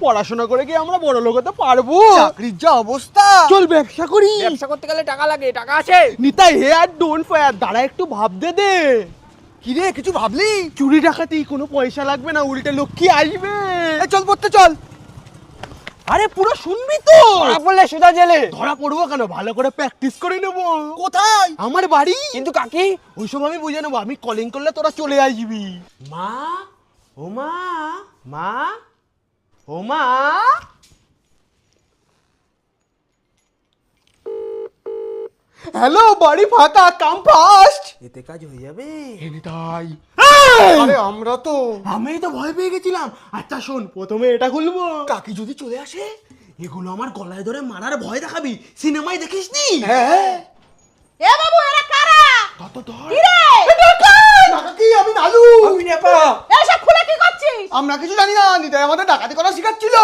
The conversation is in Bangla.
পড়াশোনা করে কি আমরা বড় লোক হতে পারবো? চাকরির যা অবস্থা। চল ব্যবসা করি। ব্যবসা করতে গেলে টাকা লাগে, টাকা আছে? নিতাই হেয়ার ডোন্ট ফায়ার, দাঁড়া একটু ভাবতে দে। কি রে, কিছু ভাবলি? চুরি ডাকাতি কোনো পয়সা লাগবে না, উল্টে লক্ষ্মী আসবে। চল পড়তে চল। আরে পুরো শুনবি তো? ধরা পড়লে সোজা জেলে। ধরা পড়বো কেন, ভালো করে প্র্যাকটিস করে নেবো। কোথায়? আমার বাড়ি। কিন্তু কাকি? ওইসব আমি বুঝে নেবো, আমি কলিং করলে তোরা চলে আসবি। মা, ও মা, মা, ও মা। হ্যালো, বাড়ি ফাঁকা, কাম ফাস্ট। এতে কাজ হয়ে যাবে। এনিটাই। আরে আমরা তো। আমি তো ভয় পেয়ে গেছিলাম। আচ্ছা শোন, প্রথমে এটা খুলবো। কাকি যদি চলে আসে? এগুলো আমার গলায় ধরে মারার ভয় দেখাবি, সিনেমায় দেখিসনি? হ্যাঁ। এ বাবু, এরা কারা? তত ধর। কি রে? কাকি, আমি নালু। আমি নেপা। এসব খুলে কি করছিস? আমরা কিছু জানি না, নিতাই আমাদের ডাকাতি করা শিখাচ্ছিল।